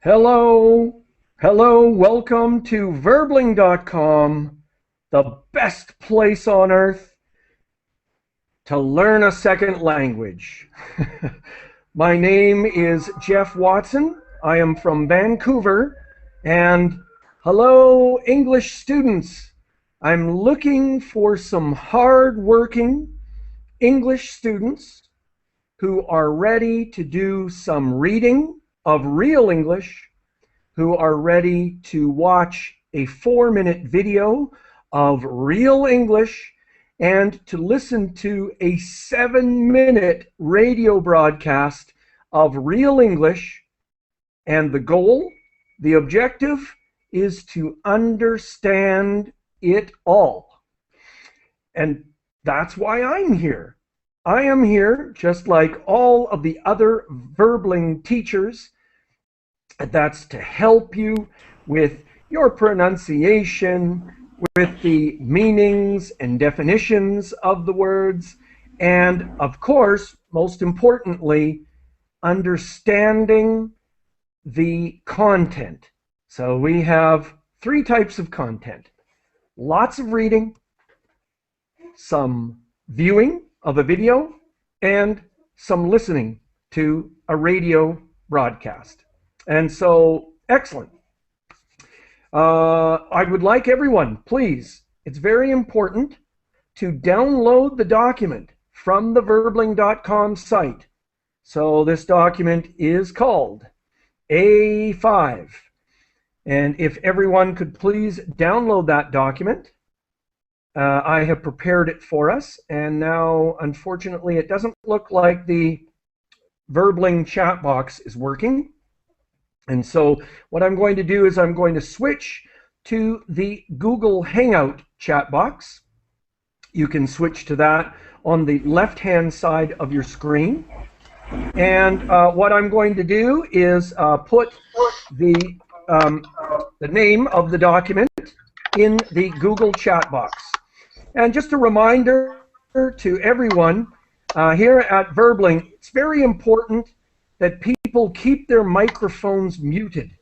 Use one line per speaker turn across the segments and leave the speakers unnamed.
Hello, welcome to verbling.com, the best place on earth to learn a second language. My name is Geoff Watson. I am from Vancouver, and hello, English students. I'm looking for some hard-working English students who are ready to do some reading of real English, who are ready to watch a 4-minute video of real English, and to listen to a 7-minute radio broadcast of real English. And the goal, the objective, is to understand it all. And that's why I'm here. I am here, just like all of the other Verbling teachers. That's to help you with your pronunciation, with the meanings and definitions of the words, and of course, most importantly, understanding the content. So we have 3 types of content: lots of reading, some viewing of a video, and some listening to a radio broadcast. And so, excellent. I would like everyone, please, it's very important to download the document from the verbling.com site. So this document is called A5. And if everyone could please download that document. I have prepared it for us, and now, unfortunately, it doesn't look like the Verbling chat box is working. And so what I'm going to do is I'm going to switch to the Google Hangout chat box. You can switch to that on the left-hand side of your screen. And what I'm going to do is put the name of the document in the Google chat box. And just a reminder to everyone here at Verbling, it's very important that people keep their microphones muted.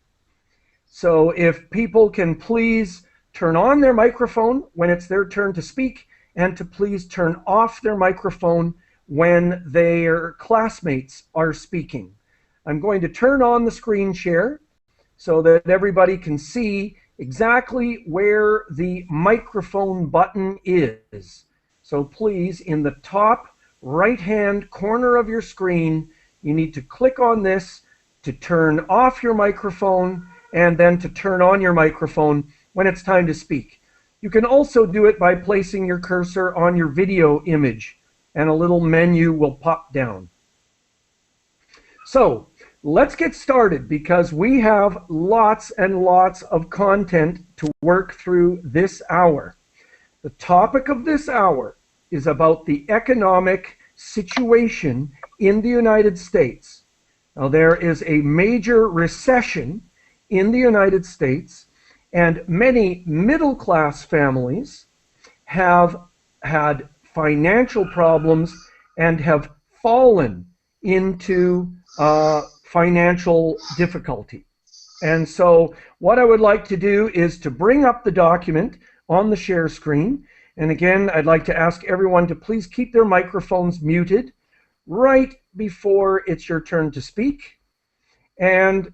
So if people can please turn on their microphone when it's their turn to speak, and to please turn off their microphone when their classmates are speaking. I'm going to turn on the screen share so that everybody can see exactly where the microphone button is. So please, in the top right-hand corner of your screen, you need to click on this to turn off your microphone and then to turn on your microphone when it's time to speak. You can also do it by placing your cursor on your video image, and a little menu will pop down. So let's get started, because we have lots and lots of content to work through this hour. The topic of this hour is about the economic situation in the United States. Now, there is a major recession in the United States, and many middle-class families have had financial problems and have fallen into financial difficulty. And so what I would like to do is to bring up the document on the share screen. And again, I'd like to ask everyone to please keep their microphones muted right before it's your turn to speak. And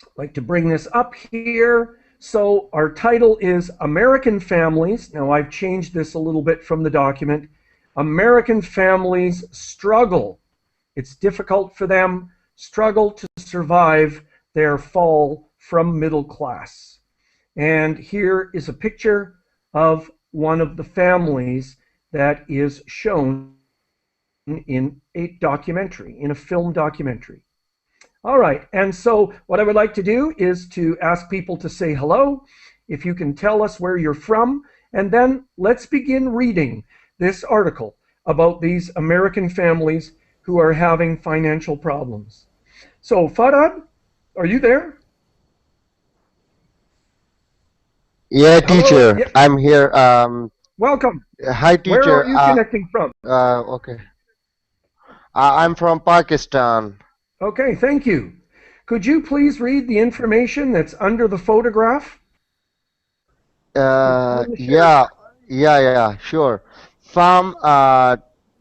I'd like to bring this up here. So our title is American Families. Now, I've changed this a little bit from the document. American families struggle. It's difficult for them, struggle to survive their fall from middle class. And here is a picture of one of the families that is shown in a documentary, in a film documentary. All right, and so what I would like to do is to ask people to say hello, if you can tell us where you're from, and then let's begin reading this article about these American families who are having financial problems. So, Farad, are you there?
Yeah, teacher,
Hello? Yeah.
I'm here.
Welcome.
Hi,
Where are
teacher.
you connecting from?
Okay. I'm from Pakistan.
Okay, thank you. Could you please read the information that's under the photograph that's on the shirt?
Yeah, yeah, sure. From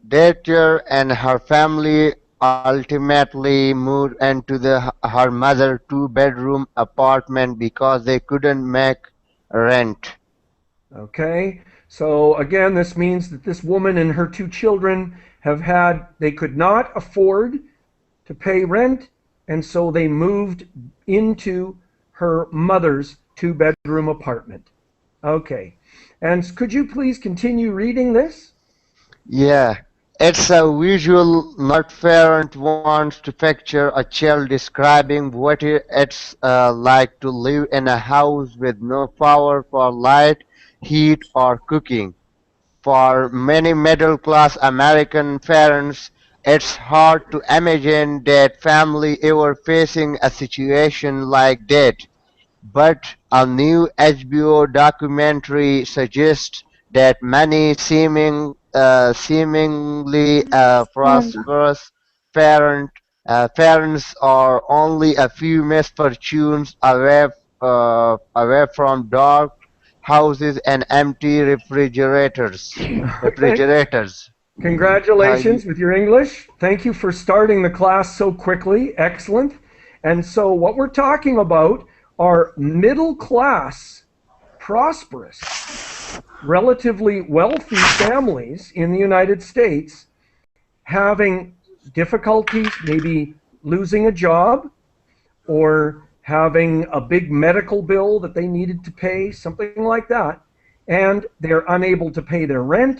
daughter and her family ultimately moved into her mother two-bedroom apartment because they couldn't make rent.
Okay, so again, this means that this woman and her two children they could not afford to pay rent, and so they moved into her mother's two-bedroom apartment. Okay, and could you please continue reading this?
Yeah, it's a visual not parent wants to picture a child describing what it's like to live in a house with no power for light, heat, or cooking. For many middle-class American parents, it's hard to imagine that family ever facing a situation like that. But a new HBO documentary suggests that many seemingly prosperous parents are only a few misfortunes away from dark houses and empty refrigerators.
Okay,
Refrigerators. You,
congratulations with your English. Thank you for starting the class so quickly. Excellent. And so, what we're talking about are middle class, prosperous, relatively wealthy families in the United States having difficulties, maybe losing a job or having a big medical bill that they needed to pay, something like that, and they're unable to pay their rent,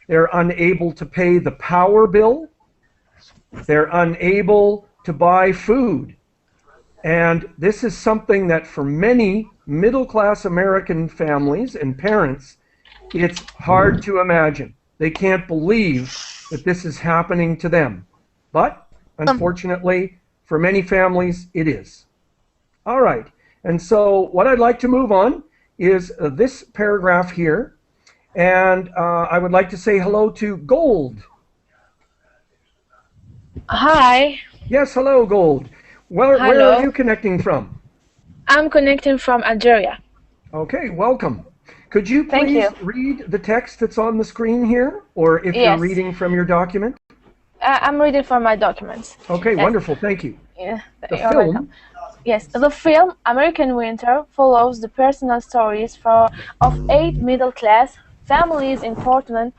they're unable to pay the power bill, they're unable to buy food. And this is something that for many middle class American families and parents, it's hard to imagine. They can't believe that this is happening to them. But unfortunately, for many families, it is. All right. And so, what I'd like to move on is this paragraph here. And I would like to say hello to Gold.
Hi,
Yes, hello, Gold. Where are
hello.
you connecting from?
I'm connecting from Algeria.
Okay, welcome. Could you
Thank
please
you.
read the text that's on the screen here, or if you're
Yes,
reading from your document?
I'm reading from my documents.
Okay,
Yes,
wonderful, thank you.
yeah,
The
you're welcome.
film,
Yes, the film American Winter follows the personal stories of eight middle-class families in Portland,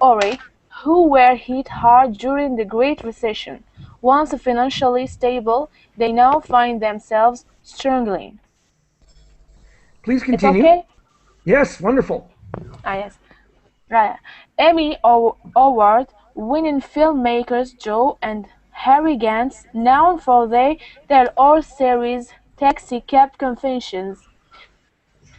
Oregon, who were hit hard during the Great Recession. Once financially stable, they now find themselves struggling.
please
It's
continue.
okay?
Yes, wonderful.
Yes. Right. Emmy Award-winning filmmakers Joe and Harry Gans, known for their old series Taxi Cab Confessions,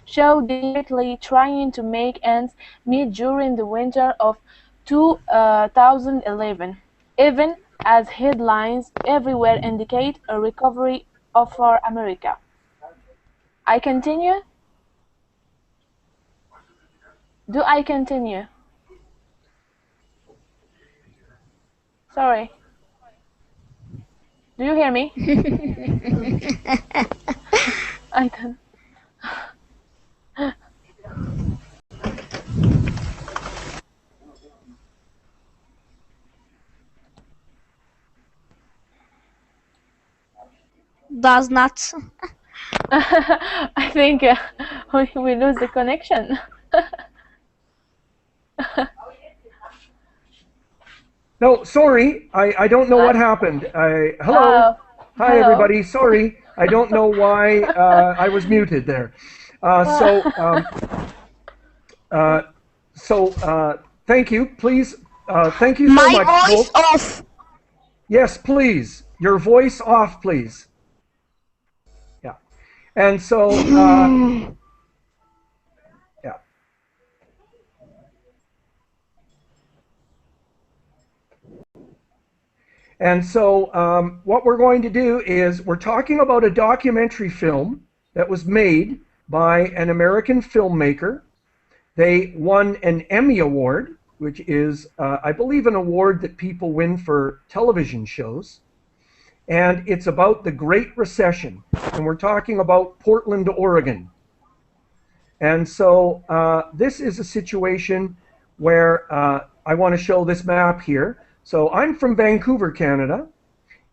show desperately trying to make ends meet during the winter of 2011, even as headlines everywhere indicate a recovery for America. I continue? Do I continue? Sorry. Do you hear me? I don't.
Does not.
I think we lose the connection.
No, sorry, I don't know what
uh,
happened. Hello,
uh,
hi
hello.
everybody. Sorry, I don't know why I was muted there. Uh, so, um, uh, so, thank you. Please, thank you so
My
much,
voice
Gold.
off.
Yes, please. Your voice off, please. Yeah. And so, yeah. And so, what we're going to do is we're talking about a documentary film that was made by an American filmmaker They won an Emmy Award, which is, I believe, an award that people win for television shows. And it's about the Great Recession. And we're talking about Portland, Oregon. And so this is a situation where I want to show this map here. So I'm from Vancouver, Canada,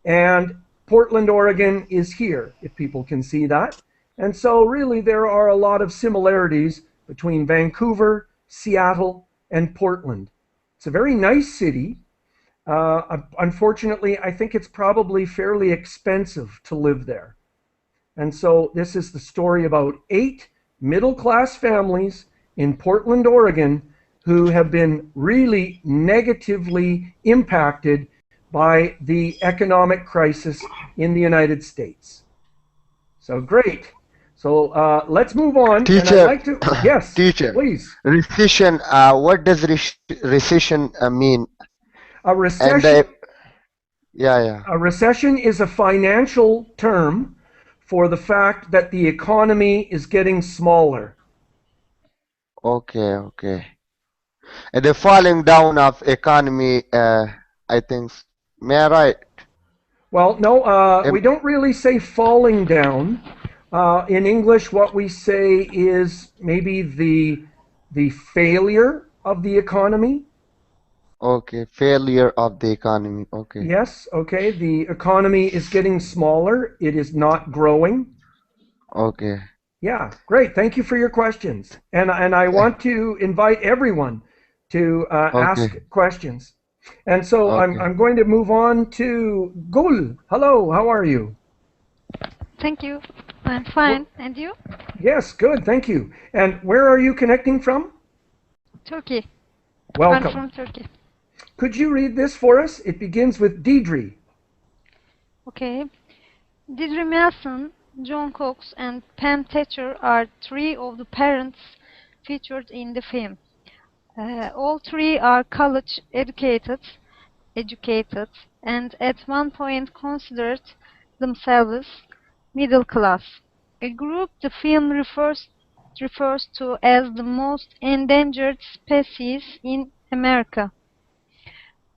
and Portland, Oregon is here, if people can see that. And so really there are a lot of similarities between Vancouver, Seattle, and Portland. It's a very nice city. Unfortunately, I think it's probably fairly expensive to live there. And so this is the story about 8 middle-class families in Portland, Oregon, who have been really negatively impacted by the economic crisis in the United States. So great. So let's move on.
Teacher,
and I'd like to, yes,
teacher,
please.
recession. What does recession mean?
A
And
recession,
yeah.
a recession is a financial term for the fact that the economy is getting smaller.
Okay. And the falling down of economy. I think. May I right?
Well, no,
Am-
we don't really say falling down. In English, what we say is maybe the failure of the economy.
Okay, failure of the economy. Okay.
Yes, okay, the economy is getting smaller. It is not growing.
Okay.
Yeah, great. Thank you for your questions. And I want to invite everyone to ask
Okay.
questions. And so
Okay.
I'm going to move on to Gul. Hello, how are you?
Thank you. I'm fine. And you?
Yes, good, thank you. And where are you connecting from?
Turkey. I'm
Welcome.
from Turkey.
Could you read this for us? It begins with Deidre.
Okay. Deirdre Mason, John Cox, and Pam Thatcher are 3 of the parents featured in the film. All 3 are college educated, and at one point considered themselves middle class, a group the film refers to as the most endangered species in America.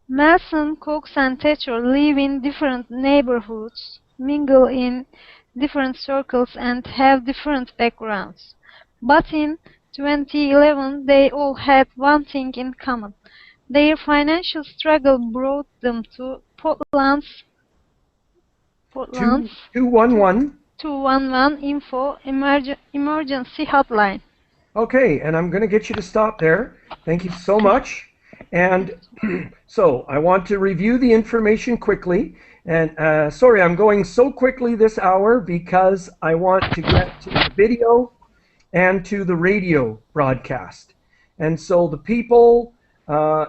Mason, Cox, and Thatcher live in different neighborhoods, mingle in different circles, and have different backgrounds. But in 2011, they all had one thing in common. Their financial struggle brought them to Portland's
211.
211 Info emergency hotline.
Okay, and I'm going to get you to stop there. Thank you so much. And so I want to review the information quickly. And sorry, I'm going so quickly this hour because I want to get to the video and to the radio broadcast. And so the people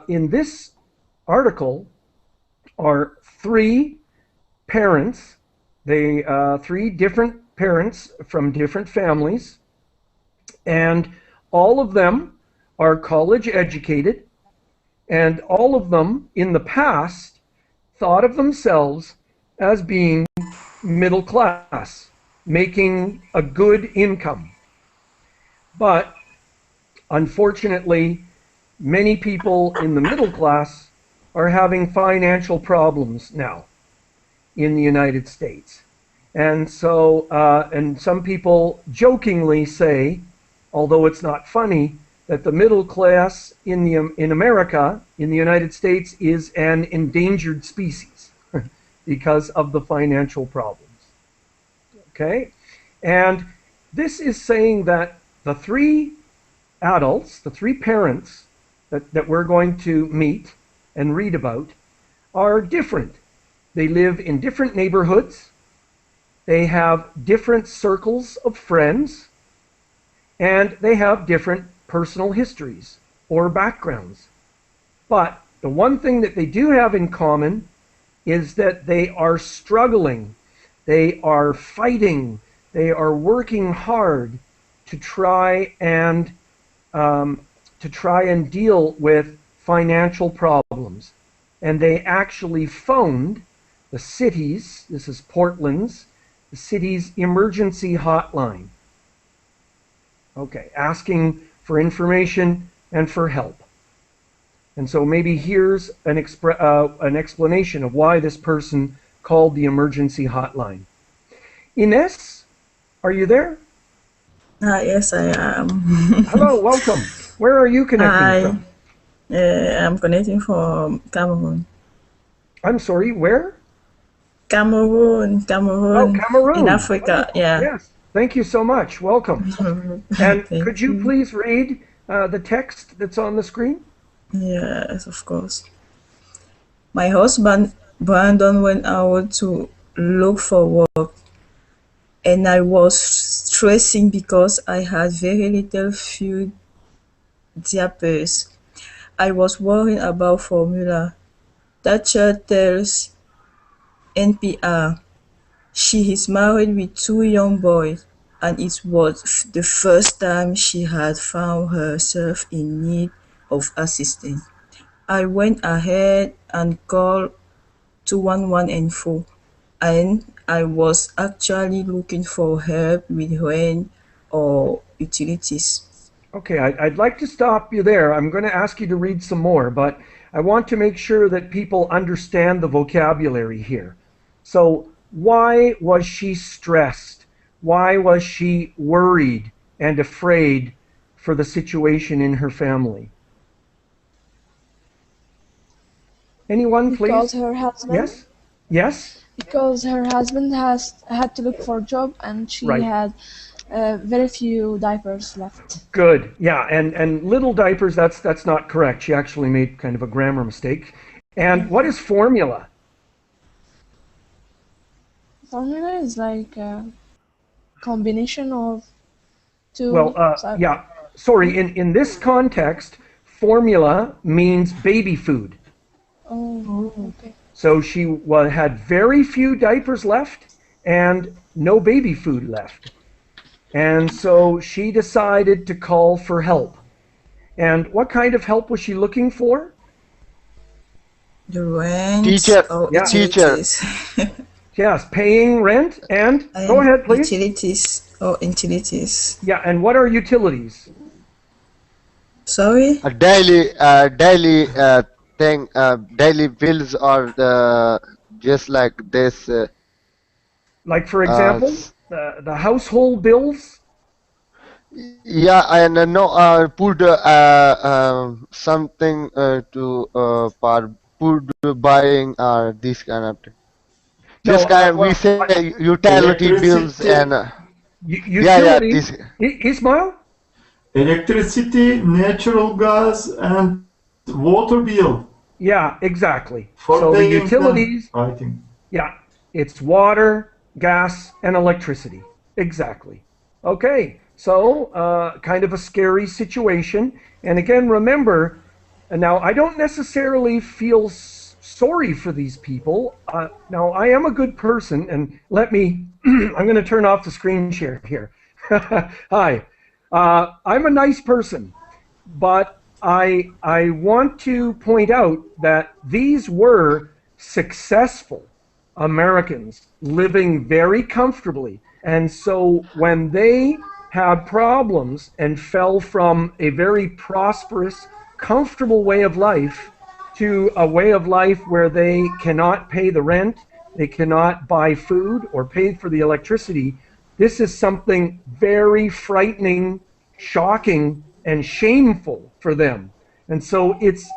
in this article are 3 parents. They 3 different parents from different families, and all of them are college educated, and all of them in the past thought of themselves as being middle class, making a good income. But unfortunately, many people in the middle class are having financial problems now in the United States. And so, and some people jokingly say, although it's not funny, that the middle class in America, in the United States, is an endangered species because of the financial problems. Okay? And this is saying that the 3 adults, the 3 parents that we're going to meet and read about are different. They live in different neighborhoods. They have different circles of friends, and they have different personal histories or backgrounds. But the one thing that they do have in common is that they are struggling, they are fighting, they are working hard to try and deal with financial problems. And they actually phoned the city's, this is Portland's, the city's emergency hotline. Okay, asking for information, and for help. And so maybe here's an explanation of why this person called the emergency hotline. Ines, are you there?
Yes, I am.
Hello, welcome. Where are you connecting from?
I'm connecting from Cameroon.
I'm sorry, where?
Cameroon.
Oh, Cameroon.
In Africa, yeah.
Yes, thank you so much. Welcome. And
Thank
could you
you.
please read the text that's on the screen?
Yes, of course. My husband Brandon went out to look for work, and I was stressing because I had very little few diapers. I was worrying about formula. Thatcher tells NPR she is married with 2 young boys, and it was the first time she had found herself in need of assistance. I went ahead and called 211 info, and I was actually looking for help with rent or utilities.
Okay, I'd like to stop you there. I'm going to ask you to read some more, but I want to make sure that people understand the vocabulary here. So, why was she stressed? Why was she worried and afraid for the situation in her family? Anyone, please?
Because her husband.
Yes? Yes?
Because her husband had to look for a job, and she
Right.
had very few diapers left.
Good. Yeah, and little diapers, that's not correct. She actually made kind of a grammar mistake. And what is formula?
Formula is like a combination of two.
Well, yeah, sorry, in this context, formula means baby food.
Oh, okay.
So she had very few diapers left and no baby food left. And so she decided to call for help. And what kind of help was she looking for?
The rent
Teacher.
or
Yeah.
utilities.
Yes, paying rent and go ahead, please.
Utilities.
Yeah, and what are utilities?
Sorry?
A daily thing, daily bills are just like this.
Like, for example, the household bills?
Yeah, and put something to for food buying or this kind of thing. This
No,
kind we
well,
say utility bills
Electricity.
and
utilities. Ismail?
Electricity, natural gas, and water bill.
Yeah, exactly.
For
So the
paying them,
utilities,
I think.
yeah, it's water, gas, and electricity. Exactly. Okay, so kind of a scary situation. And again, remember, now I don't necessarily feel sorry for these people. Now, I am a good person, and let me, I'm going to turn off the screen share here. Hi. I'm a nice person, but I want to point out that these were successful Americans living very comfortably. And so when they had problems and fell from a very prosperous, comfortable way of life to a way of life where they cannot pay the rent, they cannot buy food or pay for the electricity, this is something very frightening, shocking, and shameful for them. And so it's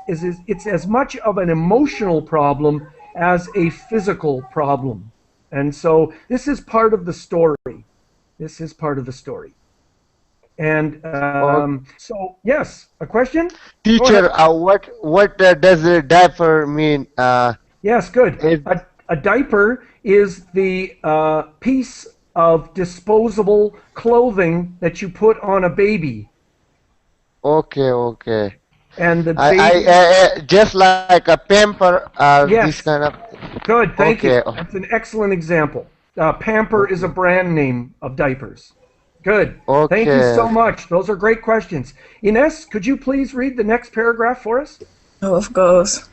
as much of an emotional problem as a physical problem. And so this is part of the story. This is part of the story. And so, yes, a question?
teacher, what does a diaper mean?
Yes, good.
It-
A diaper is the piece of disposable clothing that you put on a baby.
Okay.
And the baby...
I just like a pamper or
Yes.
this kind of.
Good, thank you.
Okay.
That's an excellent example. Pamper is a brand name of diapers. Good. Thank you
Okay.
so much. Those are great questions. Ines, could you please read the next paragraph for us?
Oh, of course.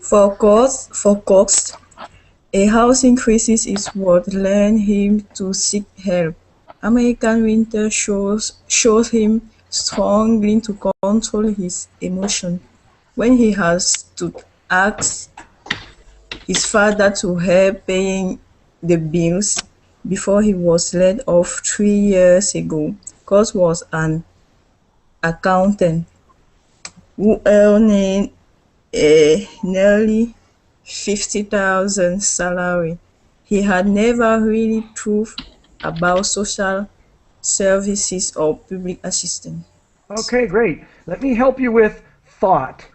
For Cox, a housing crisis is what led him to seek help. American winter shows him struggling to control his emotion when he has to ask his father to help paying the bills before he was laid off 3 years ago. Cause was an accountant who earning a nearly 50,000 salary. He had never really thought about social services or public assistance.
Okay, great. Let me help you with thought.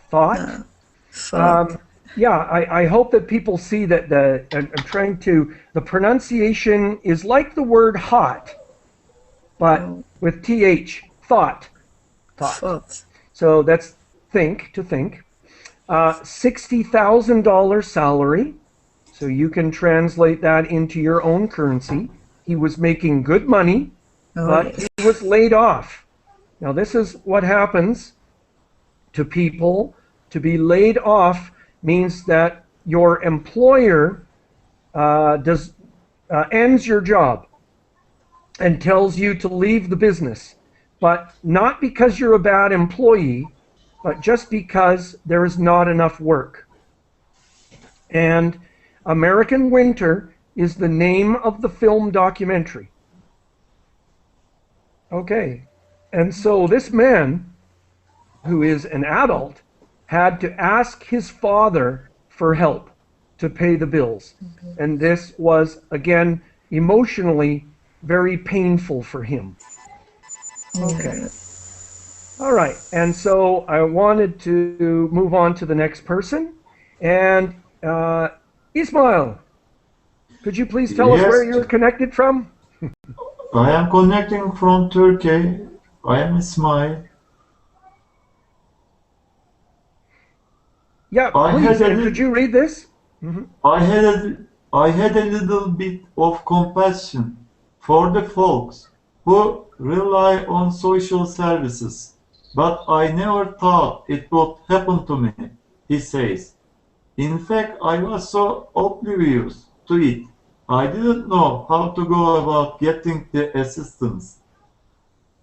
Thought.
Fuck.
Yeah, I hope that people see that I'm trying to, the pronunciation is like the word hot, but with TH, thought, thought.
Fuck.
So that's think, to think. $60,000 salary, so you can translate that into your own currency. He was making good money, but
yes.
he was laid off. Now this is what happens to people. To be laid off means that your employer ends your job and tells you to leave the business, but not because you're a bad employee, but just because there is not enough work. And American Winter is the name of the film documentary. Okay, and so this man, who is an adult, had to ask his father for help to pay the bills. And this was, again, emotionally very painful for him. Okay. All right. And so I wanted to move on to the next person. And Ismail, could you please tell us
Yes.
where you're connected from?
I am connecting from Turkey. I am Ismail.
Yeah, please. And could you read this?
I had a little bit of compassion for the folks who rely on social services, but I never thought it would happen to me, he says. In fact, I was so oblivious to it, I didn't know how to go about getting the assistance.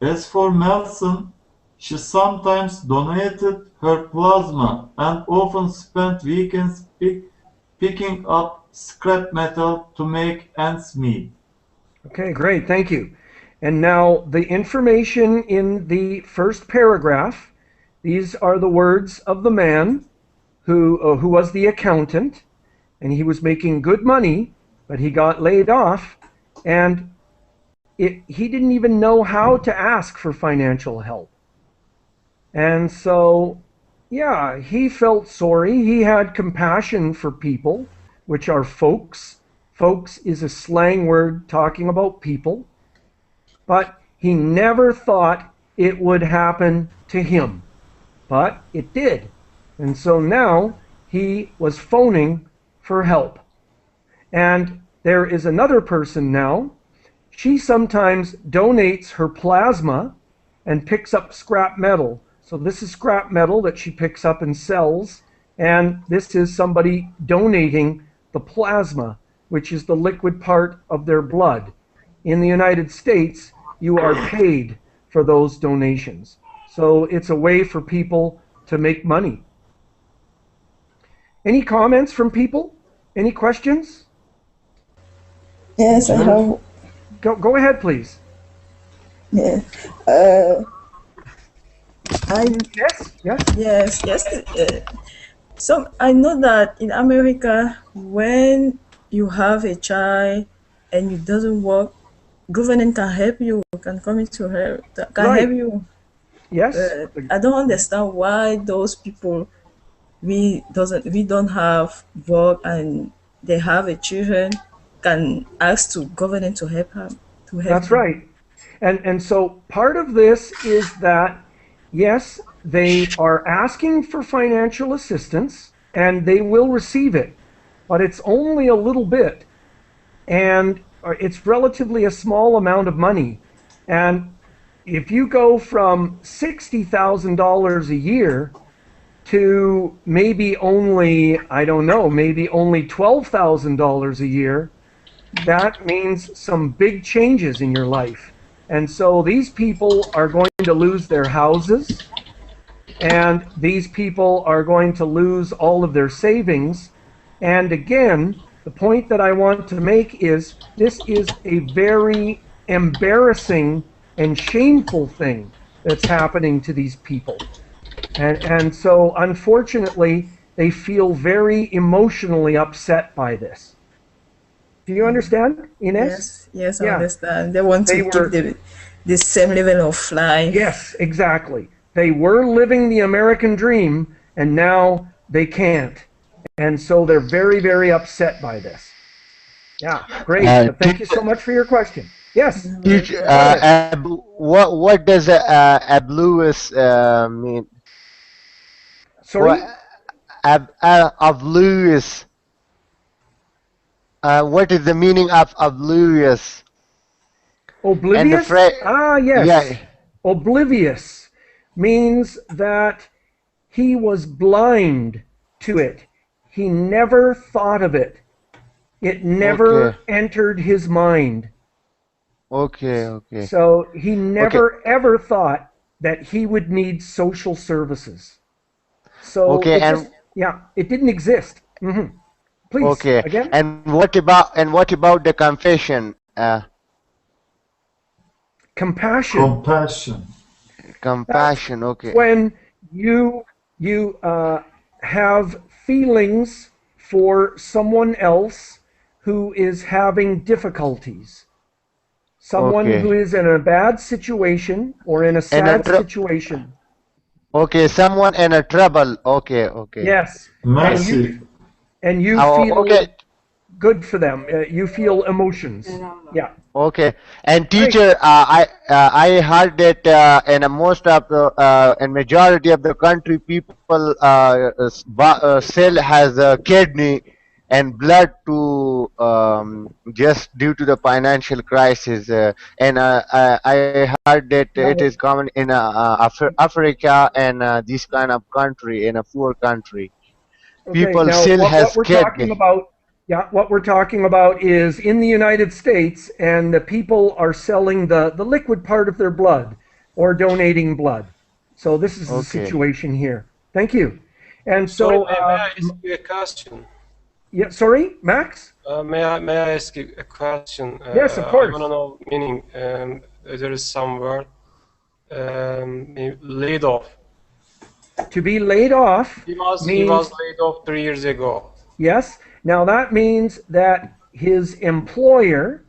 As for Melson, she sometimes donated her plasma and often spent weekends picking up scrap metal to make ends meet.
Okay, great. Thank you. And now the information in the first paragraph, these are the words of the man who was the accountant, and he was making good money, but he got laid off, and he didn't even know how to ask for financial help. And so, yeah, he felt sorry. He had compassion for people, which are folks. Folks is a slang word talking about people. But he never thought it would happen to him. But it did. And so now he was phoning for help. And there is another person now. She sometimes donates her plasma and picks up scrap metal. So this is scrap metal that she picks up and sells. And this is somebody donating the plasma, which is the liquid part of their blood. In the United States, you are paid for those donations. So it's a way for people to make money. Any comments from people? Any questions?
Yes, I have.
Go ahead, please.
Yeah. Yes. So I know that in America, when you have a child and it doesn't work, government can help you, can come into help, can help you.
Yes.
I don't understand why those people we don't have work and they have a children can ask to government to help them.
That's right. And so part of this is that, yes, they are asking for financial assistance and they will receive it, but it's only a little bit. And it's relatively a small amount of money. And if you go from $60,000 a year to maybe only, I don't know, maybe only $12,000 a year, that means some big changes in your life. And so these people are going to lose their houses, and these people are going to lose all of their savings. And again, the point that I want to make is this is a very embarrassing and shameful thing that's happening to these people. And so unfortunately, they feel very emotionally upset by this. Do you understand, Ines?
Yes, I
Yeah.
understand. They want
They
to
were-
keep the same level of life.
Yes, exactly. They were living the American dream, and now they can't. And so they're very, very upset by this. Yeah, great. Thank you so much for your question. Yes.
Teacher,
Go ahead.
what does ablewis mean?
Sorry?
What ablewis? What is the meaning of ablewis?
Oblivious? Yes.
Yeah.
Oblivious means that he was blind to it. He never thought of it. It never entered his mind.
Okay.
So he never ever thought that he would need social services. So it didn't exist. Please.
Okay.
Again?
And what about the confession?
Compassion.
Compassion. Okay.
When you have feelings for someone else who is having difficulties, someone who is in a bad situation or in a sad situation.
Okay, someone in a trouble. Okay.
Yes.
Mercy.
And you feel good for them. You feel emotions. Yeah.
Okay. And teacher, I heard that in most of the in majority of the country, people sell has a kidney and blood to just due to the financial crisis. And I heard that it is common in Africa and this kind of country, in a poor country. People
now,
still
what
has
we're talking about, what we're talking about is in the United States, and the people are selling the liquid part of their blood or donating blood. So this is the situation here. Thank you. And so,
may I ask you a question?
Yeah, sorry, Max?
May I ask you a question?
Yes, of course.
I want to know meaning. There is some word laid off.
To be laid off
He was laid off 3 years ago.
Yes. Now that means that his employer,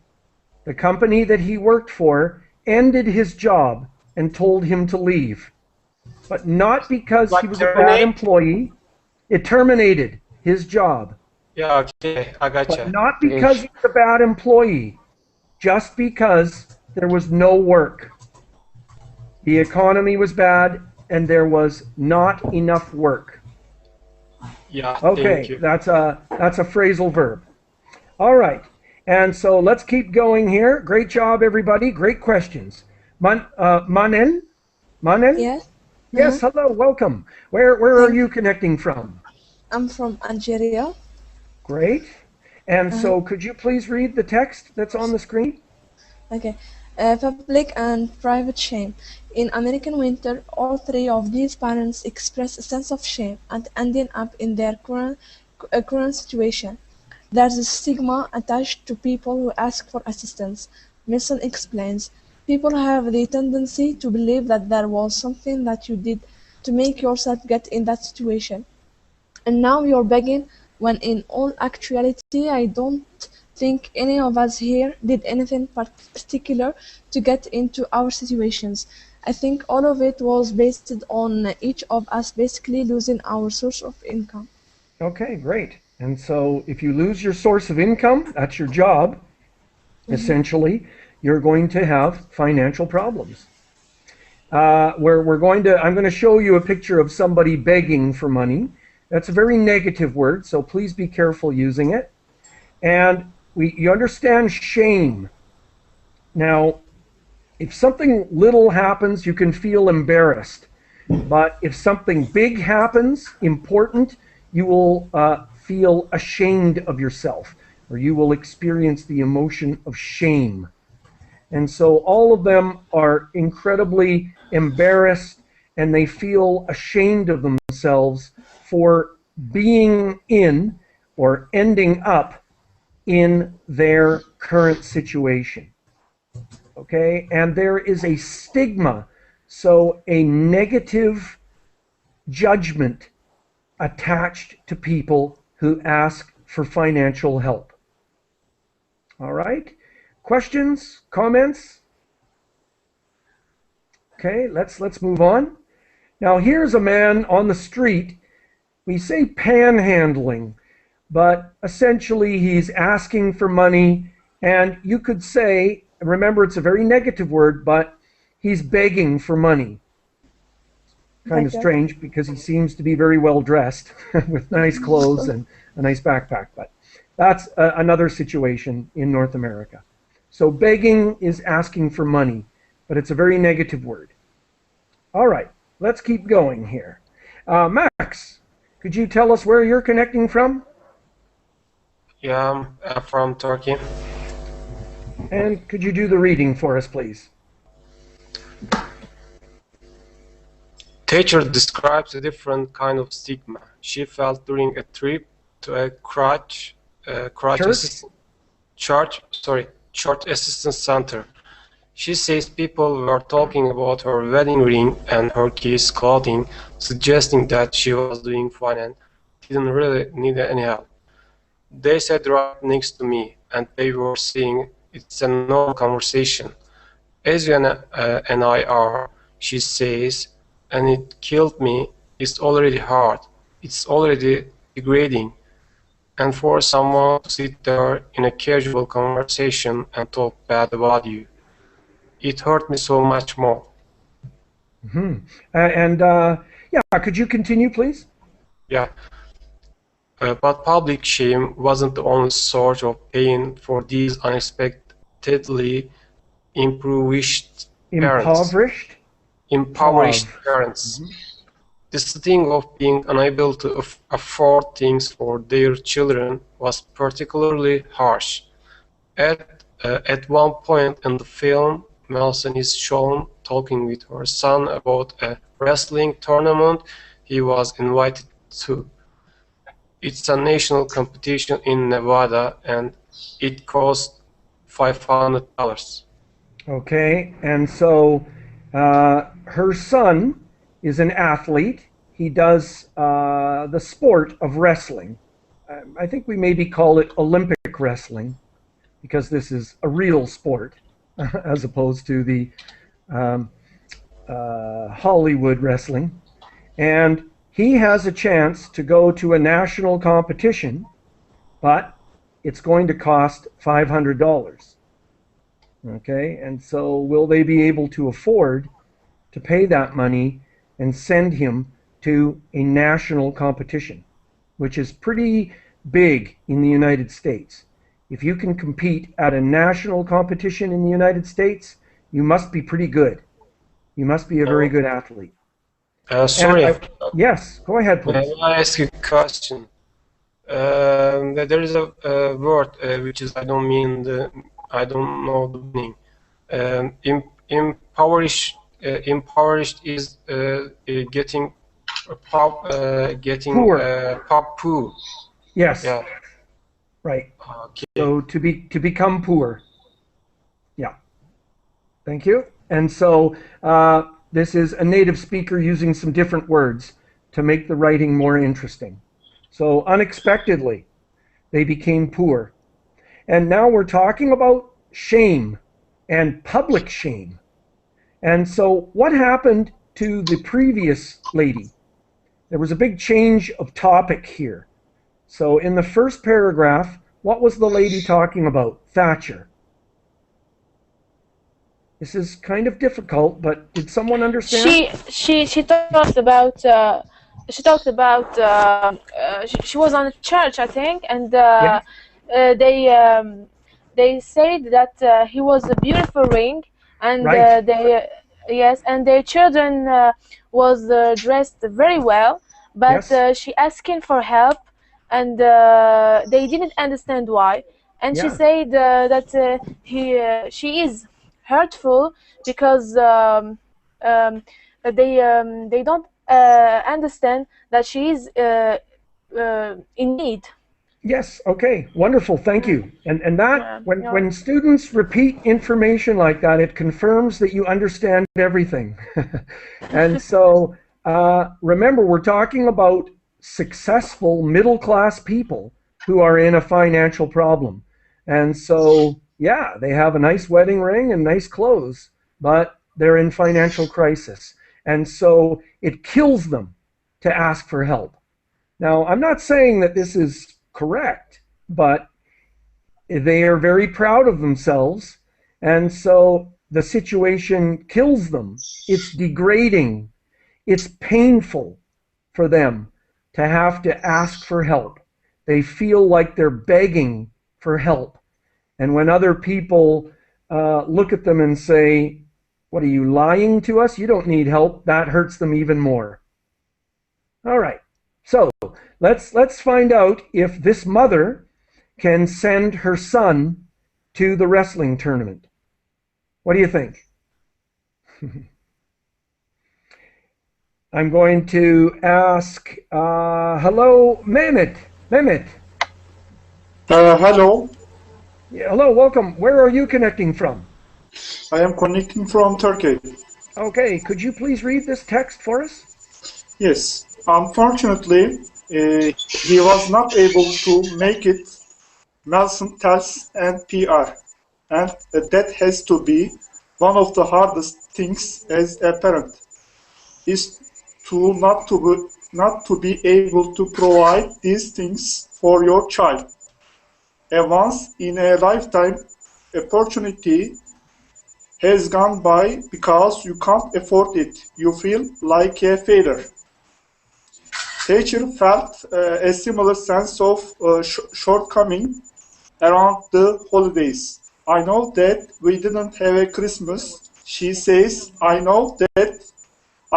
the company that he worked for, ended his job and told him to leave. But not because he was a bad employee. It terminated his job.
Yeah, okay, I gotcha.
But not because he was a bad employee, just because there was no work. The economy was bad and there was not enough work.
Yeah,
okay,
thank you.
that's a phrasal verb. All right, and so let's keep going here. Great job, everybody. Great questions. Manen?
Yes.
Yes, hello, welcome. Where are you connecting from?
I'm from Algeria.
Great. And so could you please read the text that's on the screen?
Okay. Public and private shame. In American winter, all three of these parents express a sense of shame at ending up in their current situation. There's a stigma attached to people who ask for assistance. Mason explains, people have the tendency to believe that there was something that you did to make yourself get in that situation. And now you're begging, when in all actuality, I don't think any of us here did anything particular to get into our situations. I think all of it was based on each of us basically losing our source of income.
Okay, great. And so if you lose your source of income, that's your job, essentially, you're going to have financial problems. I'm going to show you a picture of somebody begging for money. That's a very negative word, so please be careful using it. And you understand shame. Now, if something little happens, you can feel embarrassed. But if something big happens, important, you will feel ashamed of yourself, or you will experience the emotion of shame. And so all of them are incredibly embarrassed and they feel ashamed of themselves for being in or ending up in their current situation. Okay? And there is a stigma, so a negative judgment attached to people who ask for financial help. All right? Questions? Comments? Okay, let's move on. Now here's a man on the street. We say panhandling, but essentially he's asking for money, and you could say, remember it's a very negative word, but he's begging for money. Kind of strange because he seems to be very well dressed with nice clothes and a nice backpack, but that's another situation in North America. So begging is asking for money, but it's a very negative word. All right, let's keep going here. Max, could you tell us where you're connecting from?
Yeah, I'm from Turkey.
And could you do the reading for us, please?
Teacher describes a different kind of stigma she felt during a trip to a church assistance center. She says people were talking about her wedding ring and her kids' clothing, suggesting that she was doing fine and didn't really need any help. They sat right next to me, and they were saying it's a normal conversation. As you and I are, she says, and it killed me. It's already hard. It's already degrading. And for someone to sit there in a casual conversation and talk bad about you, it hurt me so much more.
Yeah, could you continue, please?
Yeah. But public shame wasn't the only source of pain for these unexpectedly impoverished parents. The sting of being unable to afford things for their children was particularly harsh. At one point in the film, Melson is shown talking with her son about a wrestling tournament he was invited to. It's a national competition in Nevada, and it cost $500.
Okay, and so her son is an athlete. He does the sport of wrestling. I think we maybe call it Olympic wrestling, because this is a real sport as opposed to the Hollywood wrestling. And he has a chance to go to a national competition, but it's going to cost $500. Okay, and so will they be able to afford to pay that money and send him to a national competition, which is pretty big in the United States? If you can compete at a national competition in the United States, you must be pretty good. You must be a very good athlete.
Sorry.
Yes, go ahead, please.
May I ask you a question? There is a word which is I don't know the meaning. Impoverished is getting poor.
Yes.
Yeah.
Right.
Okay.
So to become poor. Yeah. Thank you. And so this is a native speaker using some different words to make the writing more interesting. So unexpectedly, they became poor. And now we're talking about shame and public shame. And so what happened to the previous lady? There was a big change of topic here. So in the first paragraph, what was the lady talking about? Thatcher. This is kind of difficult, but did someone understand?
She talked about she was on a church, I think, and they said that he was a beautiful ring, and
Right.
and their children was dressed very well, but
Yes.
she asking for help, and they didn't understand why, and she
Yeah.
said that she is hurtful because they don't understand that she is in need.
Yes, okay, wonderful, thank you. And that,
Yeah,
when students repeat information like that, it confirms that you understand everything. And so, remember, we're talking about successful middle-class people who are in a financial problem. And so, yeah, they have a nice wedding ring and nice clothes, but they're in financial crisis. And so it kills them to ask for help. Now, I'm not saying that this is correct, but they are very proud of themselves, and so the situation kills them. It's degrading. It's painful for them to have to ask for help. They feel like they're begging for help. And when other people look at them and say, "What, are you lying to us? You don't need help," that hurts them even more. All right. So let's find out if this mother can send her son to the wrestling tournament. What do you think? I'm going to ask, hello, Mehmet. Mehmet.
Hello,
Yeah, hello, welcome. Where are you connecting from?
I am connecting from Turkey.
Okay, could you please read this text for us?
Yes, unfortunately, he was not able to make it. Nelson tells NPR, and that has to be one of the hardest things as a parent, is to not to be able to provide these things for your child. A once in a lifetime opportunity has gone by because you can't afford it. You feel like a failure. Teacher felt a similar sense of shortcoming around the holidays. "I know that we didn't have a Christmas," she says. "I know that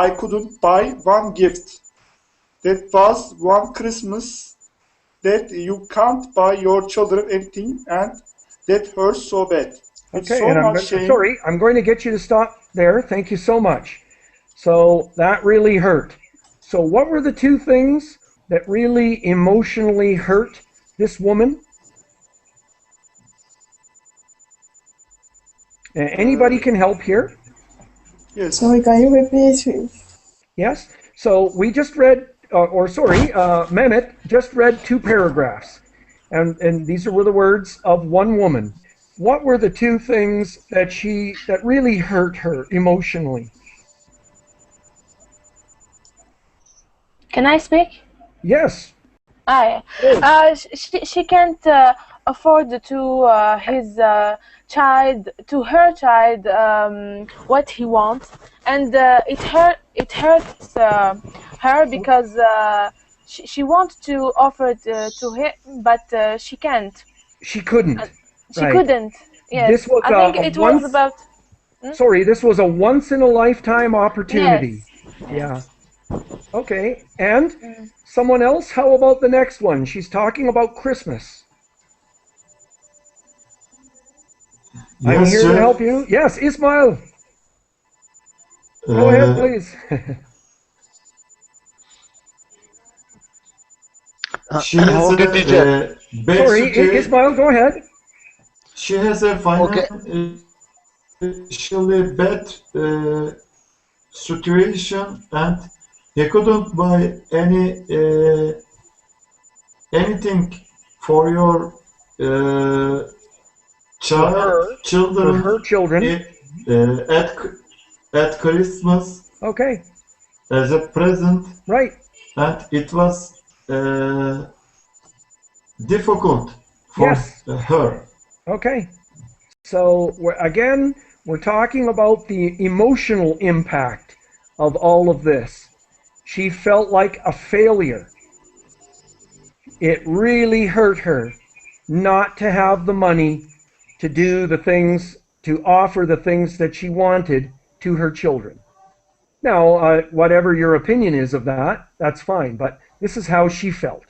I couldn't buy one gift. That was one Christmas that you can't buy your children anything, and that hurts so bad." With
Okay,
so
and
much shame,
sorry, I'm going to get you to stop there. Thank you so much. So that really hurt. So what were the two things that really emotionally hurt this woman? Anybody can help here?
yes.
Sorry, can you repeat?
Yes? So we just read, Mehmet just read two paragraphs. And these were the words of one woman. What were the two things that really hurt her emotionally?
Can I speak?
Yes.
She can't afford to her child what he wants, and it hurts her because she wants to offer it to him, but she can't.
She couldn't.
She
Right.
couldn't. Yes,
This was
I think it was about.
Sorry, this was a once in a lifetime opportunity.
Yes.
Yeah. Okay. And someone else? How about the next one? She's talking about Christmas. I'm
Yes,
here to
Geoff.
help you. Yes, Ismail. Go ahead, please.
She has
Okay, teacher.
a bad
Sorry,
situation.
Ismail, go ahead.
She has a financially bad situation, and he couldn't buy anything for your children
For her children.
at Christmas
Okay.
as a present,
Right.
and it was difficult for
Yes.
her.
Okay. So we're talking about the emotional impact of all of this. She felt like a failure. It really hurt her not to have the money to do the things, to offer the things that she wanted to her children. Now, whatever your opinion is of that, that's fine, but this is how she felt.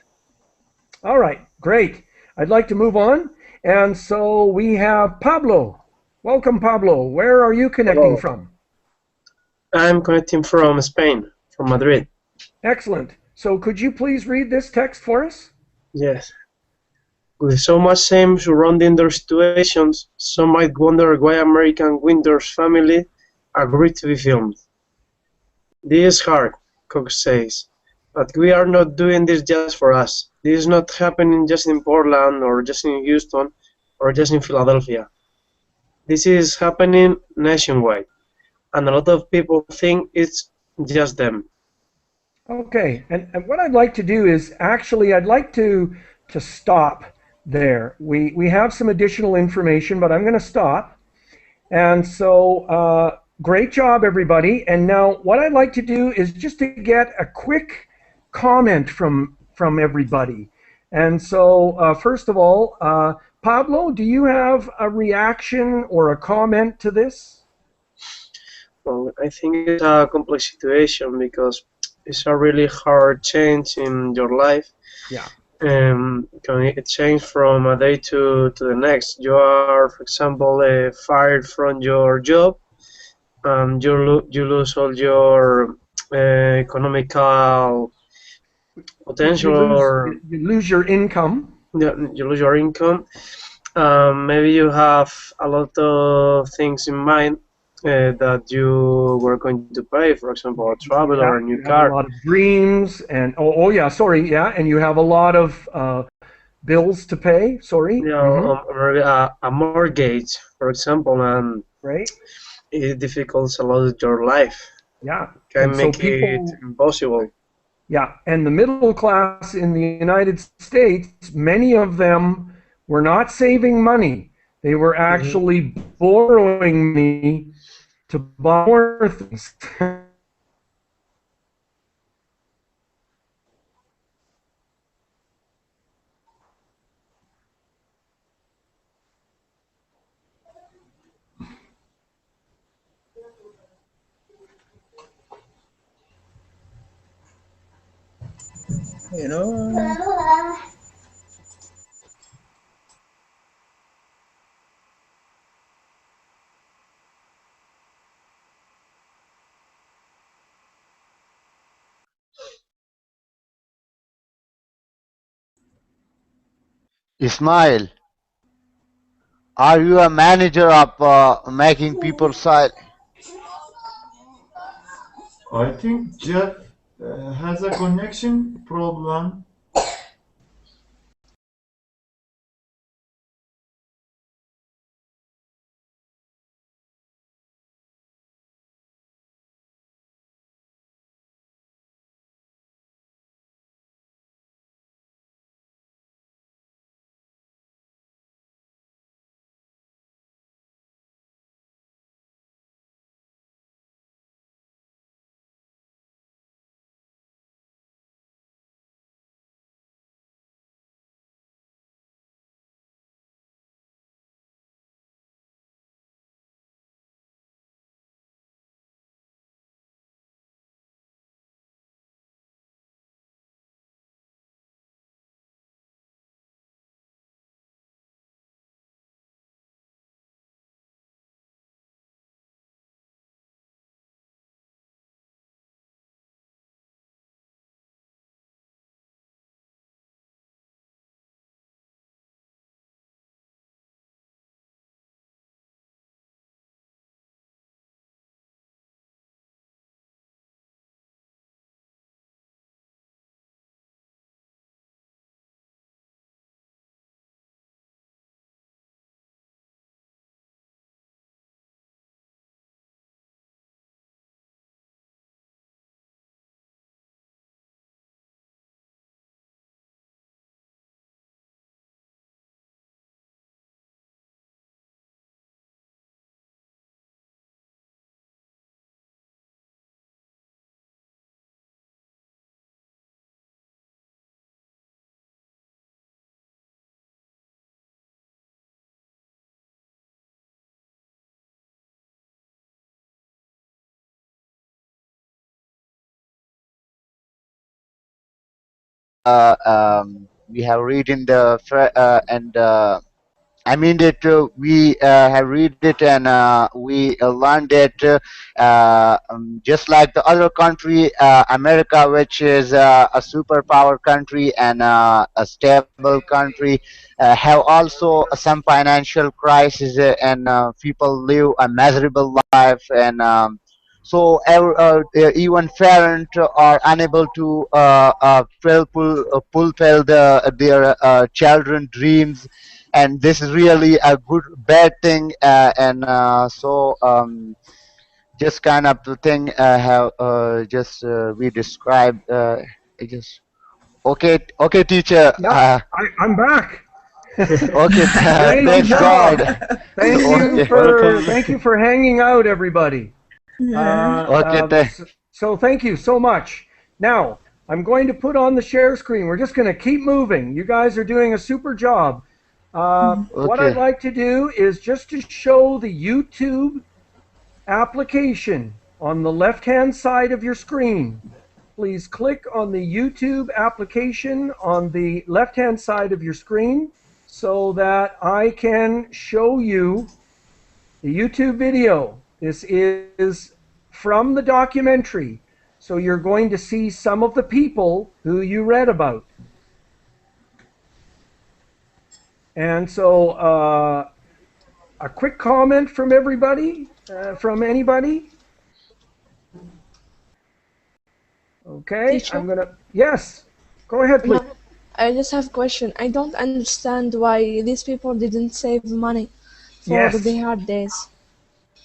All right, great. I'd like to move on. And so we have Pablo. Welcome, Pablo. Where are you connecting
Hello.
from?
I'm connecting from Spain, from Madrid.
Excellent. So could you please read this text for us?
Yes. With so much shame surrounding their situations, some might wonder why American Winter's family agreed to be filmed. This is hard, Cox says, but we are not doing this just for us. This is not happening just in Portland or just in Houston or just in Philadelphia. This is happening nationwide, and a lot of people think it's just them.
Okay, and what I'd like to do is actually I'd like to stop there. We have some additional information, but I'm going to stop. And so great job, everybody. And now what I'd like to do is just to get a quick comment from everybody. And so first of all, Pablo, do you have a reaction or a comment to this?
Well, I think it's a complex situation because it's a really hard change in your life.
Yeah.
Can it change from a day to the next? You are, for example, fired from your job. You lose all your economical potential, or
You lose your income.
yeah, you lose your income. Maybe you have a lot of things in mind that you were going to pay, for example, a travel or a new
You have a
car.
lot of dreams and yeah, sorry, yeah, and you have a lot of bills to pay. Sorry.
You know, maybe a mortgage, for example, and
Right.
it difficults a lot your life.
Yeah.
Can
And so
make it impossible.
yeah, and the middle class in the United States, many of them were not saving money. They were actually borrowing money to buy more things.
You know,
Ismail, are you a manager of making people silent?
I think Geoff has a connection problem.
We have read in the and I mean that we have read it and we learned it just like the other country, America, which is a superpower country and a stable country, have also some financial crisis and people live a miserable life and even parents are unable to fulfill their children dreams, and this is really a good bad thing and just kind of the thing how just we described I just okay teacher
Yeah, I'm back.
okay
Great
thanks
job.
God.
Thank you
Okay,
for
Welcome.
thank you for hanging out, everybody.
Yeah.
okay,
So thank you so much. Now I'm going to put on the share screen. We're just going to keep moving. You guys are doing a super job. What I'd
okay,
like to do is just to show the YouTube application on the left-hand side of your screen. Please click on the YouTube application on the left-hand side of your screen so that I can show you the YouTube video. This is from the documentary. So you're going to see some of the people who you read about. And so a quick comment from everybody, from anybody? Okay,
Teacher?
I'm gonna, yes, go ahead, please.
No, I just have a question. I don't understand why these people didn't save money for the
Yes,
hard days.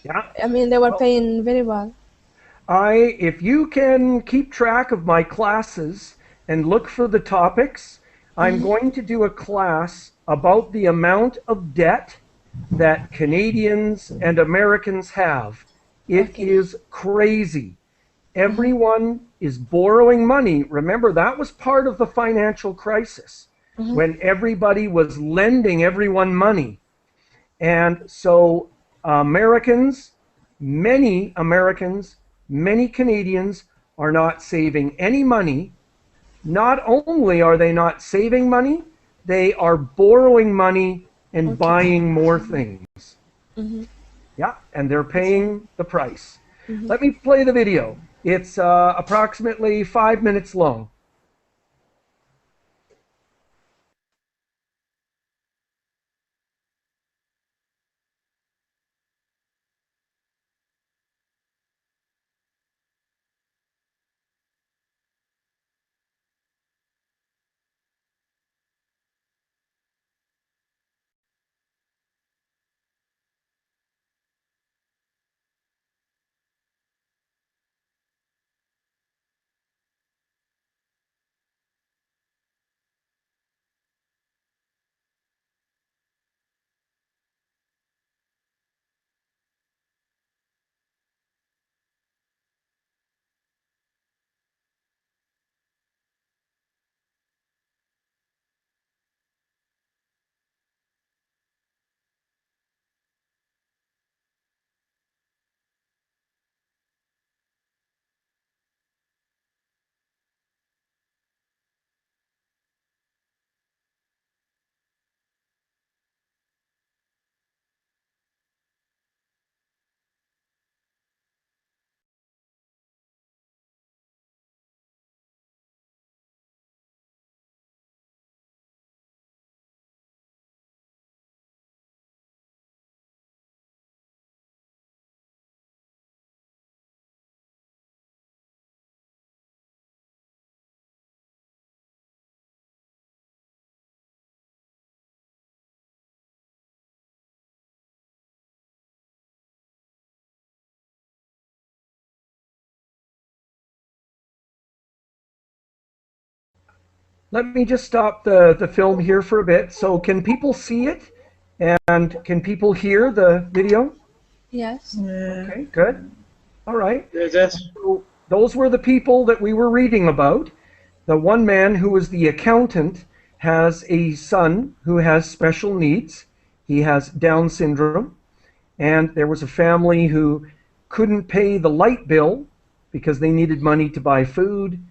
yeah.
I mean, they were
Well,
paying very well.
if you can keep track of my classes and look for the topics, I'm going to do a class about the amount of debt that Canadians and Americans have. It
Okay.
is crazy. Everyone is borrowing money. Remember, that was part of the financial crisis when everybody was lending everyone money. And so Americans, many Canadians are not saving any money. Not only are they not saving money, they are borrowing money and
Okay.
buying more things.
Mm-hmm.
Yeah, and they're paying the price. Let me play the video. It's approximately 5 minutes long. Let me just stop the film here for a bit. So can people see it? And can people hear the video?
Yes.
Yeah.
Okay, good. All right.
Yes.
So those were the people that we were reading about. The one man who was the accountant has a son who has special needs. He has Down syndrome. And there was a family who couldn't pay the light bill because they needed money to buy food.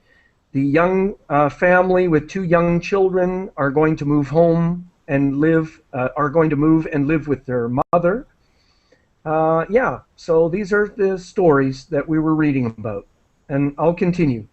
The young family with two young children are going to move home and live, are going to move and live with their mother. Yeah, so these are the stories that we were reading about, and I'll continue.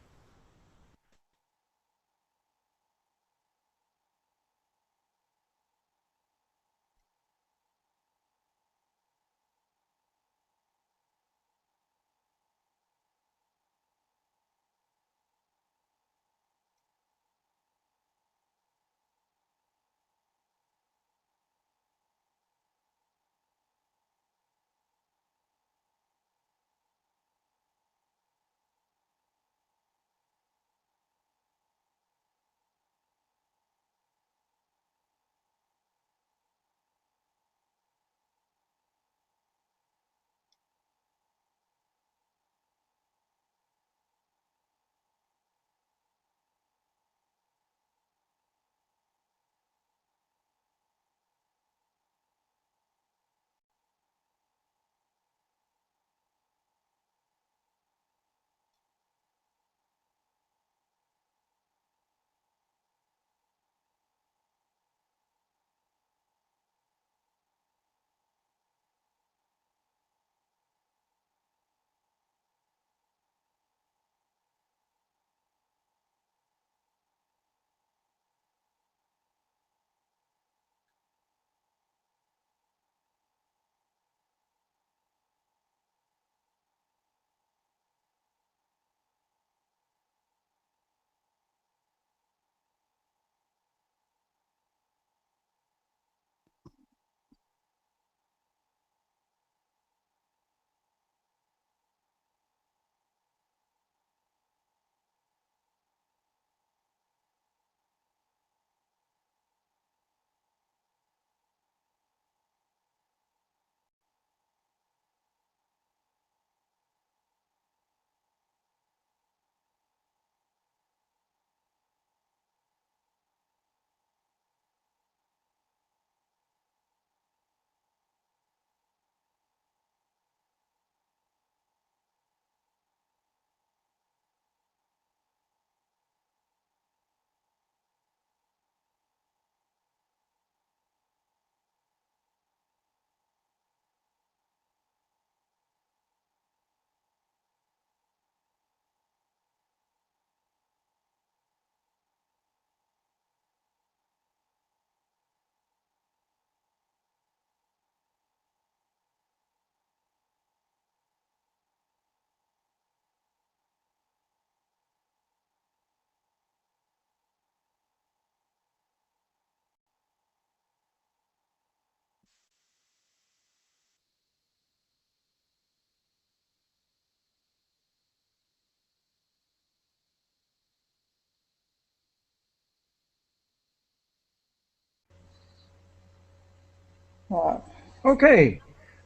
Wow.
Okay,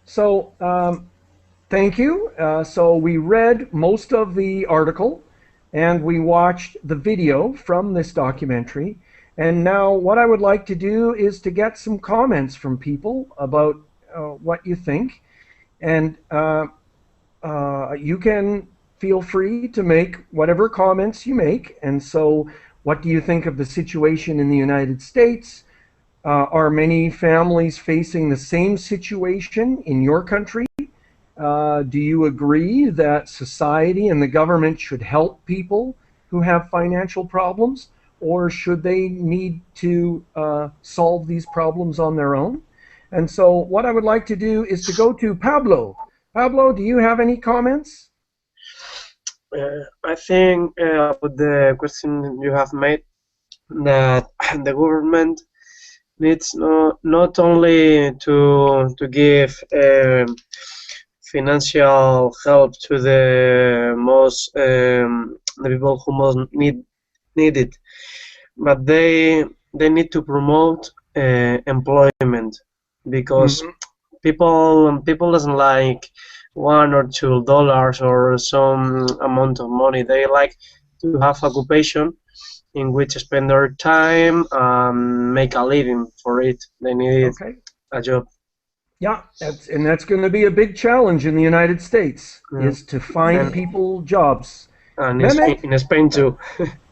so thank you. So we read most of the article and we watched the video from this documentary. And now what I would like to do is to get some comments from people about what you think. And you can feel free to make whatever comments you make. And so what do you think of the situation in the United States? Are many families facing the same situation in your country? Do you agree that society and the government should help people who have financial problems, or should they need to solve these problems on their own? And so what I would like to do is to go to Pablo. Pablo, do you have any comments?
I think about the question you have made, that the government needs not only to give financial help to the people who most need it, but they need to promote employment, because people doesn't like $1 or $2 or some amount of money. They like to have occupation in which spend their time, make a living for it. They need a job.
Yeah, that's going to be a big challenge in the United States, is to find people jobs.
And in Spain too.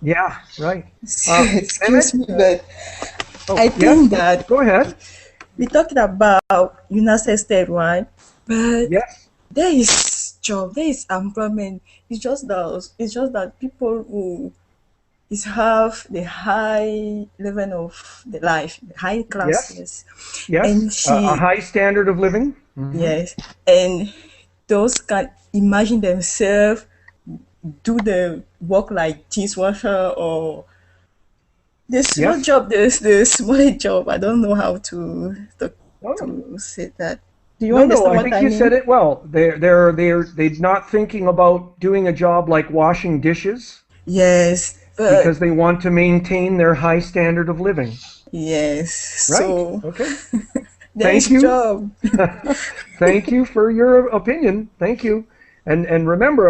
Yeah, right.
Excuse me, but
Oh,
I
yes.
think that
Go ahead.
we're talking about United States, right? But
Yes.
there is job, there is employment. It's just that people who is have the high level of the life, the high class,
Yes.
yes.
Yes.
And
A
she,
high standard of living.
yes, and those can imagine themselves do the work like dishwasher or the small
Yes.
job, the small job. I don't know how
No, no.
to say that. Do you
No, no,
understand
I
what
think
I
you said
mean?
it well. They're not thinking about doing a job like washing dishes
Yes, but
because they want to maintain their high standard of living.
yes.
Right.
So
Okay.
there
Thank
is
you.
job.
Thank you for your opinion. Thank you. And remember,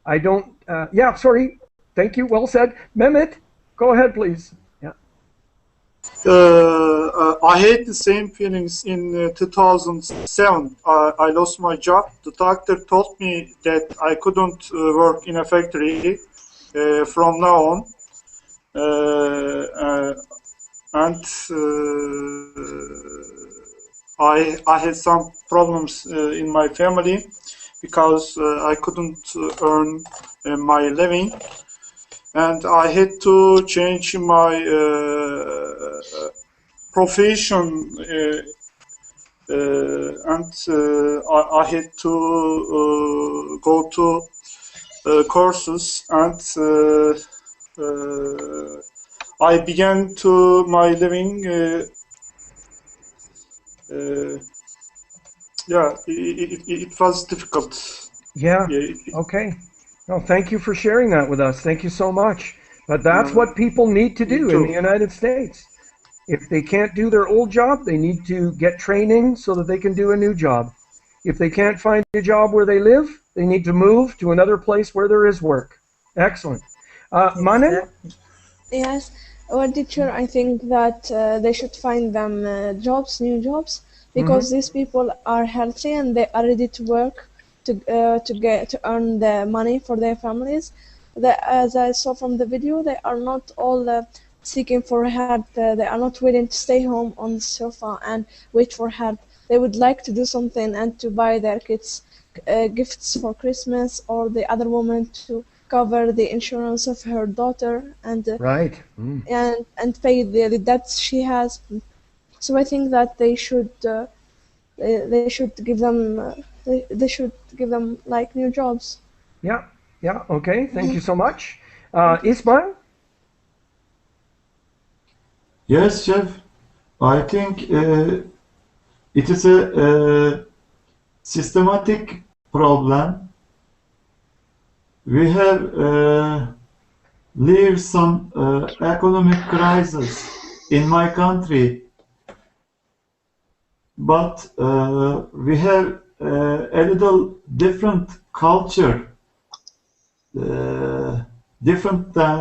I don't. Yeah. Sorry. Thank you. Well said, Mehmet. Go ahead, please. Yeah.
I had the same feelings in 2007. I lost my job. The doctor told me that I couldn't work in a factory from now on. And I had some problems in my family because I couldn't earn my living, and I had to change my profession, and I had to go to courses, and I began to my living. Yeah, it was difficult.
Yeah.
Yeah,
Okay. No, thank you for sharing that with us. Thank you so much. But that's
uh,
what people need to
me
do in the
too.
United States. If they can't do their old job, they need to get training so that they can do a new job. If they can't find a job where they live, they need to move to another place where there is work. Excellent. Manen?
Exactly.
Yes, our teacher, I think that they should find them jobs, new jobs,
Mm-hmm.
because these people are healthy and they are ready to work to earn the money for their families. As I saw from the video, they are not all seeking for help. They are not willing to stay home on the sofa and wait for help. They would like to do something and to buy their kids gifts for Christmas, or the other woman to cover the insurance of her daughter
Right. Mm.
and pay the debts she has. So I think that they should give them they should give them like new jobs.
Yeah. Yeah. Okay. Thank you so much.
Thank you.
Ismail?
Yes, Chef. I think it is a systematic problem. We have lived some economic crisis in my country, but we have a little different culture, uh, different than,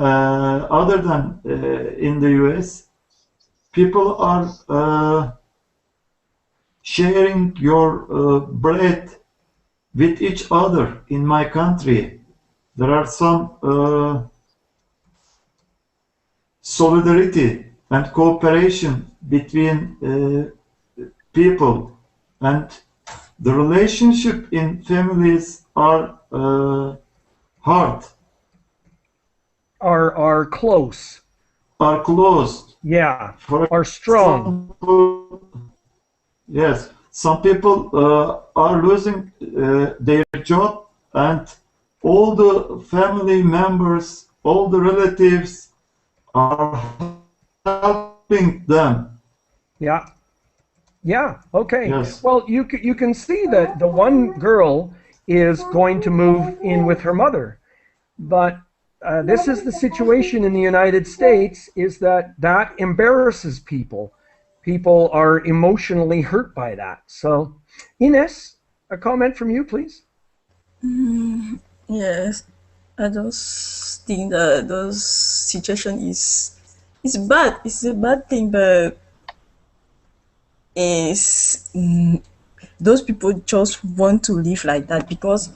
other than in the US. People are sharing your bread with each other in my country. There are some solidarity and cooperation between people, and the relationship in families are hard,
Are close.
are closed.
Yeah.
For
Are strong.
example, yes, some people are losing their job, and all the family members, all the relatives are helping them.
Yeah. Yeah. Okay.
Yes.
Well, you can see that the one girl is going to move in with her mother, but this is the situation in the United States: is that embarrasses people. People are emotionally hurt by that. So, Ines, a comment from you, please.
Yes, I just think that those situation is bad. It's a bad thing, but is those people just want to live like that because,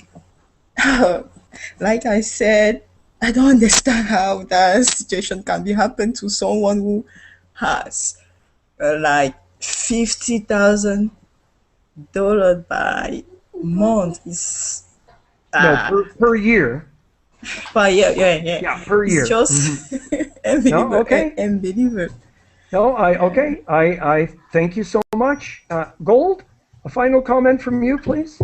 like I said, I don't understand how that situation can be happen to someone who has like $50,000 by month is
No, per year.
per year. Yeah.
Yeah, per
It's
year.
just
No, okay.
unbelievable.
No, okay. I thank you so much. Gold, a final comment from you, please.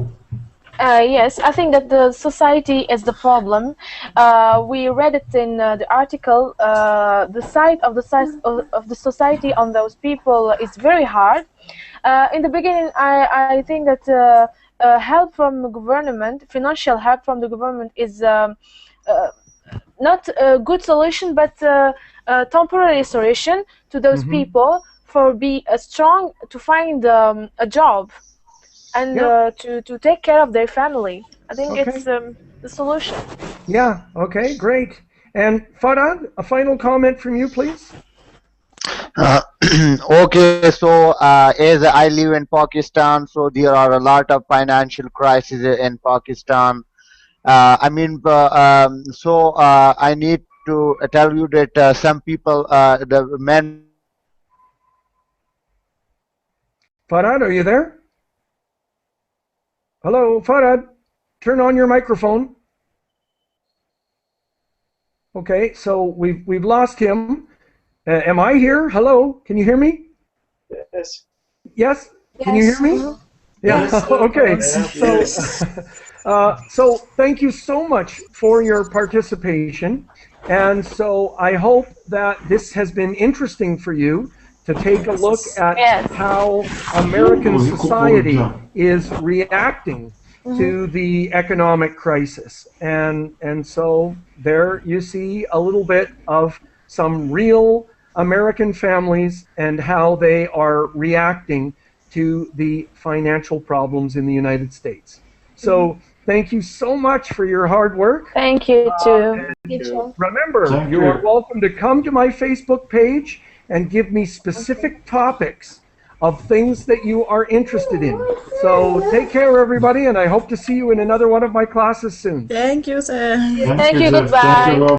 Yes, I think that the society is the problem. We read it in the article. The sight of of the society on those people is very hard. In the beginning, I think that help from the government, financial help from the government, is not a good solution, but a temporary solution to those people for be strong to find a job and to take care of their family. I think it's the solution.
Yeah, okay, great. And Farad, a final comment from you, please.
Okay, so as I live in Pakistan, so there are a lot of financial crises in Pakistan. I need to tell you that some people, the men.
Farad, are you there? Hello, Farad, turn on your microphone. Okay, so we've lost him. Am I here? Hello, can you hear me?
Yes.
Yes? Can you hear me? Yeah.
Yes.
Okay.
Yes.
So thank you so much for your participation. And so I hope that this has been interesting for you to take a look at how American society is reacting to the economic crisis. And so there you see a little bit of some real American families and how they are reacting to the financial problems in the United States. So thank you so much for your hard work.
Thank you too.
Remember, you are welcome to come to my Facebook page and give me specific topics of things that you are interested in. So take care, everybody, and I hope to see you in another one of my classes soon.
Thank you, sir.
Thank you. Goodbye.